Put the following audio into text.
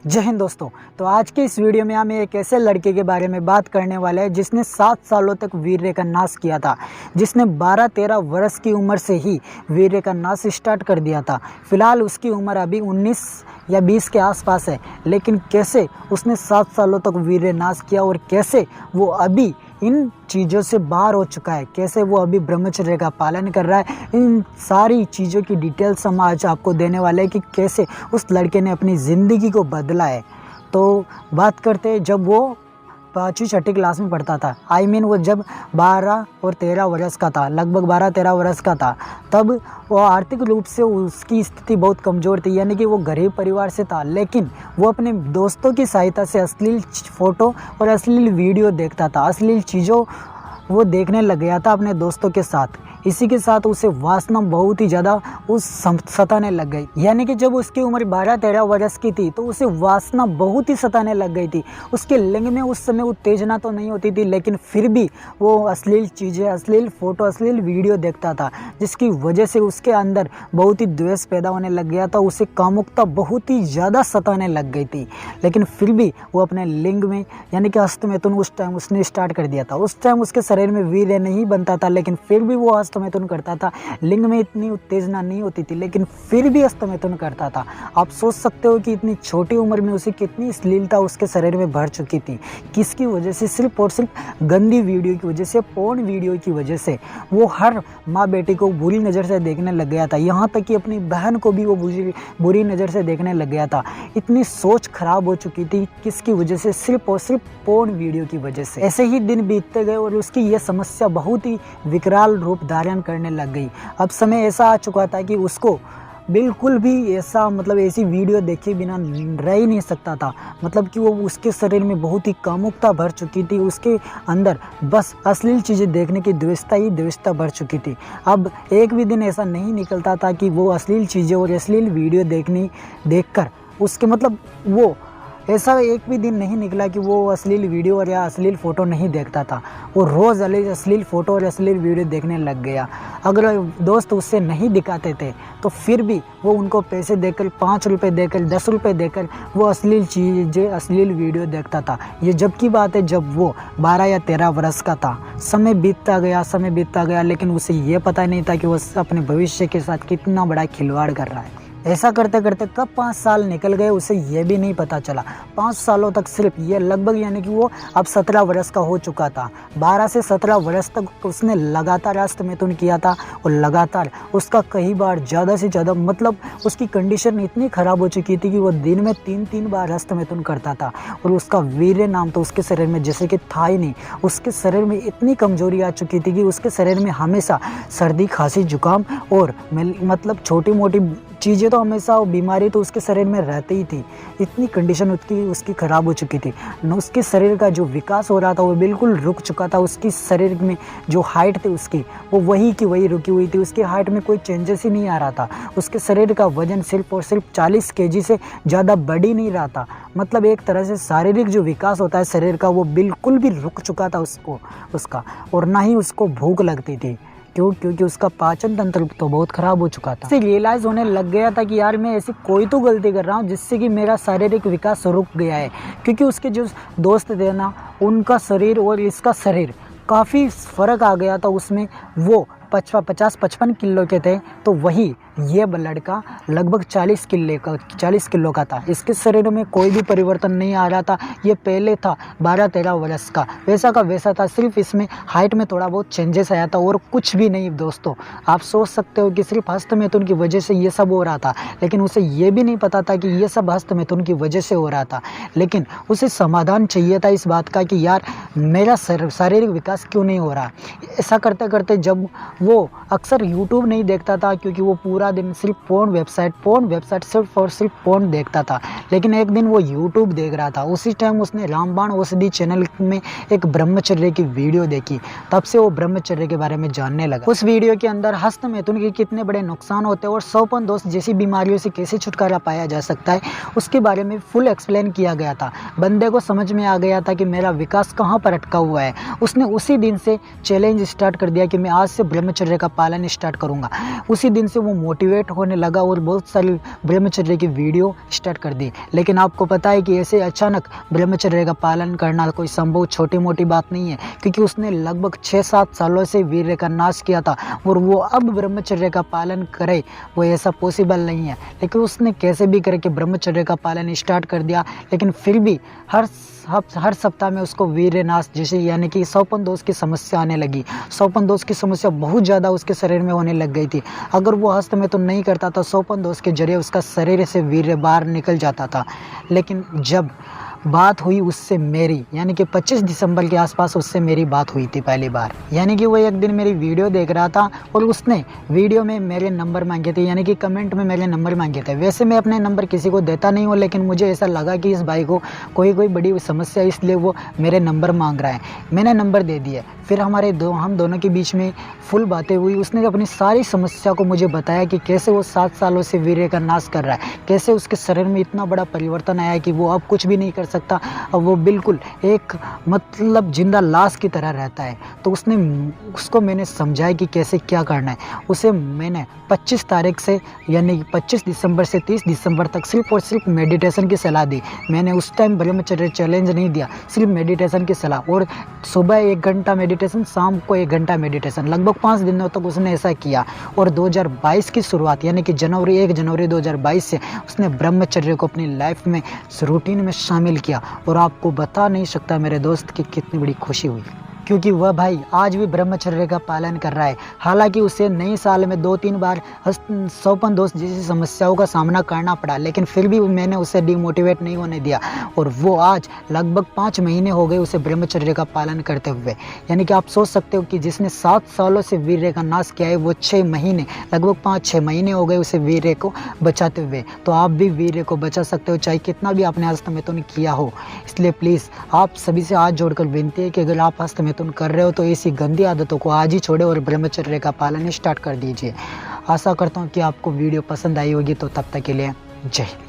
जय हिंद दोस्तों। तो आज के इस वीडियो में हम एक ऐसे लड़के के बारे में बात करने वाले हैं जिसने 7 सालों तक वीर्य का नाश किया था, जिसने 12-13 वर्ष की उम्र से ही वीर्य का नाश स्टार्ट कर दिया था। फिलहाल उसकी उम्र अभी 19 या 20 के आसपास है, लेकिन कैसे उसने 7 सालों तक वीर्य नाश किया और कैसे वो अभी इन चीज़ों से बाहर हो चुका है, कैसे वो अभी ब्रह्मचर्य का पालन कर रहा है, इन सारी चीज़ों की डिटेल्स हम आज आपको देने वाले हैं कि कैसे उस लड़के ने अपनी ज़िंदगी को बदला है। तो बात करते हैं जब वो 5वीं-6ठी क्लास में पढ़ता था, वो जब 12 और 13 वर्ष का था, लगभग 12-13 वर्ष का था, तब वो आर्थिक रूप से उसकी स्थिति बहुत कमज़ोर थी, यानी कि वो गरीब परिवार से था। लेकिन वो अपने दोस्तों की सहायता से अश्लील फ़ोटो और अश्लील वीडियो देखता था, अश्लील चीज़ों वो देखने लग गया था अपने दोस्तों के साथ। इसी के साथ उसे वासना बहुत ही ज़्यादा सताने लग गई, यानी कि जब उसकी उम्र 12-13 वर्ष की थी तो उसे वासना बहुत ही सताने लग गई थी। उसके लिंग में उस समय उत्तेजना तो नहीं होती थी, लेकिन फिर भी वो अश्लील चीज़ें, अश्लील फ़ोटो, अश्लील वीडियो देखता था, जिसकी वजह से उसके अंदर बहुत ही द्वेष पैदा होने लग गया था। उसे कामुकता बहुत ही ज़्यादा सताने लग गई थी, लेकिन फिर भी वो अपने लिंग में यानी कि हस्तमैथुन उस टाइम उसने स्टार्ट कर दिया था। उस टाइम उसके शरीर में वीर्य नहीं बनता था, लेकिन फिर भी वो हस्तमैथुन करता था। लिंग में इतनी उत्तेजना नहीं होती थी, लेकिन फिर भी हस्तमैथुन करता था। आप सोच सकते हो कि इतनी छोटी उम्र में उसे कितनी अश्लीलता उसके शरीर में भर चुकी थी। किसकी वजह से? सिर्फ और सिर्फ गंदी वीडियो की वजह से, पोर्न वीडियो की वजह से। वो हर माँ बेटी को बुरी नज़र से देखने लग गया था, यहाँ तक कि अपनी बहन को भी वो बुरी नज़र से देखने लग गया था। इतनी सोच खराब हो चुकी थी, किसकी वजह से? सिर्फ और सिर्फ पोर्न वीडियो की वजह से। ऐसे ही दिन बीतते गए और उसकी यह समस्या बहुत ही विकराल रूप धारण करने लग गई। अब समय ऐसा आ चुका था कि उसको बिल्कुल भी ऐसी वीडियो देखे बिना रह ही नहीं सकता था। मतलब कि वो उसके शरीर में बहुत ही कामुकता भर चुकी थी, उसके अंदर बस अश्लील चीज़ें देखने की द्वेषता भर चुकी थी। अब एक भी दिन ऐसा नहीं निकलता था कि वो अश्लील चीज़ें और अश्लील वीडियो देखकर उसके वो ऐसा एक भी दिन नहीं निकला कि वो अश्लील वीडियो और या अश्लील फ़ोटो नहीं देखता था। वो रोज़ अश्लील फ़ोटो और अश्लील वीडियो देखने लग गया। अगर दोस्त उससे नहीं दिखाते थे तो फिर भी वो उनको पैसे देकर, 5 रुपये देकर, 10 रुपये देकर वो अश्लील चीज़ें, अश्लील वीडियो देखता था। ये जब की बात है जब वो 12 या 13 वर्ष का था। समय बीतता गया, लेकिन उसे ये पता नहीं था कि वो अपने भविष्य के साथ कितना बड़ा खिलवाड़ कर रहा है। ऐसा करते करते कब 5 साल निकल गए उसे ये भी नहीं पता चला। 5 सालों तक सिर्फ ये लगभग यानी कि वो अब 17 वर्ष का हो चुका था। 12 से 17 वर्ष तक उसने लगातार हस्तमैथुन किया था और लगातार उसका कई बार ज़्यादा से ज़्यादा उसकी कंडीशन इतनी ख़राब हो चुकी थी कि वो दिन में 3-3 बार हस्तमैथुन करता था और उसका वीर्य नाम तो उसके शरीर में जैसे कि था ही नहीं। उसके शरीर में इतनी कमज़ोरी आ चुकी थी कि उसके शरीर में हमेशा सर्दी, खांसी, जुकाम और छोटी मोटी चीज़ें तो हमेशा, बीमारी तो उसके शरीर में रहती ही थी। इतनी कंडीशन उसकी ख़राब हो चुकी थी। उसके शरीर का जो विकास हो रहा था वो बिल्कुल रुक चुका था। उसकी शरीर में जो हाइट थी उसकी, वो वही की वही रुकी हुई थी। उसकी हाइट में कोई चेंजेस ही नहीं आ रहा था। उसके शरीर का वजन सिर्फ और सिर्फ 40 kg से ज़्यादा बढ़ ही नहीं रहा था। एक तरह से शारीरिक जो विकास होता है शरीर का, वो बिल्कुल भी रुक चुका था उसका। और ना ही उसको भूख लगती थी। क्योंकि उसका पाचन तंत्र तो बहुत ख़राब हो चुका था। उसे रियलाइज़ होने लग गया था कि यार मैं ऐसी कोई तो गलती कर रहा हूँ जिससे कि मेरा शारीरिक विकास रुक गया है। क्योंकि उसके जो दोस्त थे ना, उनका शरीर और इसका शरीर काफ़ी फ़र्क आ गया था उसमें। वो 50-55 किलो के थे, तो वही ये लड़का लगभग 40 किलो का था। इसके शरीर में कोई भी परिवर्तन नहीं आ रहा था। ये पहले था 12-13 वर्ष का, वैसा का वैसा था। सिर्फ इसमें हाइट में थोड़ा बहुत चेंजेस आया था और कुछ भी नहीं। दोस्तों, आप सोच सकते हो कि सिर्फ हस्तमैथुन की वजह से ये सब हो रहा था, लेकिन उसे ये भी नहीं पता था कि ये सब हस्तमैथुन की वजह से हो रहा था। लेकिन उसे समाधान चाहिए था इस बात का कि यार मेरा शारीरिक विकास क्यों नहीं हो रहा। ऐसा करते करते जब वो अक्सर यूट्यूब नहीं देखता था, क्योंकि वो पूरा दिन सिर्फ पोर्न वेबसाइट सिर्फ और सिर्फ पोर्न देखता था। लेकिन एक दिन वो यूट्यूब देख रहा था। उसी टाइम उसने रामबाण औषधि चैनल में एक ब्रह्मचर्य की वीडियो देखी। तब से वो ब्रह्मचर्य के बारे में जानने लगा। उस वीडियो के अंदर हस्तमैथुन के कितने बड़े नुकसान होते हैं और शौपन दोष जैसी बीमारियों से कैसे छुटकारा पाया जा सकता है, उसके बारे में फुल एक्सप्लेन किया गया था। बंदे को समझ में आ गया था कि मेरा विकास कहाँ पर अटका हुआ है। उसने उसी दिन से चैलेंज स्टार्ट कर दिया कि मैं आज से ब्रह्मचर्य का पालन स्टार्ट करूँगा। उसी दिन से वो मोटिवेट होने लगा और बहुत सारी ब्रह्मचर्य की वीडियो स्टार्ट कर दी। लेकिन आपको पता है कि ऐसे अचानक ब्रह्मचर्य का पालन करना कोई संभव छोटी मोटी बात नहीं है, क्योंकि उसने लगभग 6-7 सालों से वीर्य का नाश किया था और वो अब ब्रह्मचर्य का पालन करे वो ऐसा पॉसिबल नहीं है। लेकिन उसने कैसे भी करके ब्रह्मचर्य का पालन स्टार्ट कर दिया, लेकिन फिर भी हर सप्ताह में उसको वीर्य नाश जैसे यानी कि स्वपन दोष की समस्या आने लगी। स्वपन दोष की समस्या बहुत ज़्यादा उसके शरीर में होने लग गई थी। अगर वो हस्त में तो नहीं करता था, स्वपन दोष के जरिए उसका शरीर से वीर्य बाहर निकल जाता था। लेकिन जब बात हुई उससे मेरी, यानी कि 25 दिसंबर के आसपास उससे मेरी बात हुई थी पहली बार। यानी कि वो एक दिन मेरी वीडियो देख रहा था और उसने वीडियो में मेरे नंबर मांगे थे, यानी कि कमेंट में मेरे नंबर मांगे थे। वैसे मैं अपने नंबर किसी को देता नहीं हूँ, लेकिन मुझे ऐसा लगा कि इस भाई को कोई बड़ी समस्या, इसलिए वो मेरे नंबर मांग रहा है। मैंने नंबर दे दिया। फिर हम दोनों के बीच में फुल बातें हुई। उसने अपनी सारी समस्या को मुझे बताया कि कैसे वो 7 सालों से वीर्य का नाश कर रहा है, कैसे उसके शरीर में इतना बड़ा परिवर्तन आया कि वो अब कुछ भी नहीं कर सकता, अब वो बिल्कुल एक मतलब जिंदा लाश की तरह रहता है। तो उसको मैंने समझाया कि कैसे क्या करना है। उसे मैंने 25 तारीख से यानी 25 दिसंबर से 30 दिसंबर तक सिर्फ और सिर्फ मेडिटेशन की सलाह दी। मैंने उस टाइम ब्रह्मचर्य चैलेंज नहीं दिया, सिर्फ मेडिटेशन की सलाह। और सुबह 1 घंटा मेडिटेशन, शाम को 1 घंटा मेडिटेशन, लगभग 5 दिनों तक उसने ऐसा किया। और 2022 की शुरुआत यानी कि 1 जनवरी 2022 से उसने ब्रह्मचर्य को अपनी लाइफ में रूटीन में शामिल किया। और आपको बता नहीं सकता मेरे दोस्त की कितनी बड़ी खुशी हुई, क्योंकि वह भाई आज भी ब्रह्मचर्य का पालन कर रहा है। हालांकि उसे नए साल में 2-3 बार स्वपन दोष जैसी समस्याओं का सामना करना पड़ा, लेकिन फिर भी मैंने उसे डिमोटिवेट नहीं होने दिया। और वो आज लगभग 5 महीने हो गए उसे ब्रह्मचर्य का पालन करते हुए। यानी कि आप सोच सकते हो कि जिसने 7 सालों से वीर्य का नाश किया है, वो 6 महीने, लगभग 5-6 महीने हो गए उसे वीर्य को बचाते हुए। तो आप भी वीर्य को बचा सकते हो, चाहे कितना भी आपने हस्तमैथुन किया हो। इसलिए प्लीज़ आप सभी से हाथ जोड़कर विनती है कि अगर आप हस्तमैथुन कर रहे हो तो ऐसी गंदी आदतों को आज ही छोड़े और ब्रह्मचर्य का पालन स्टार्ट कर दीजिए। आशा करता हूँ कि आपको वीडियो पसंद आई होगी। तो तब तक के लिए जय हिंद।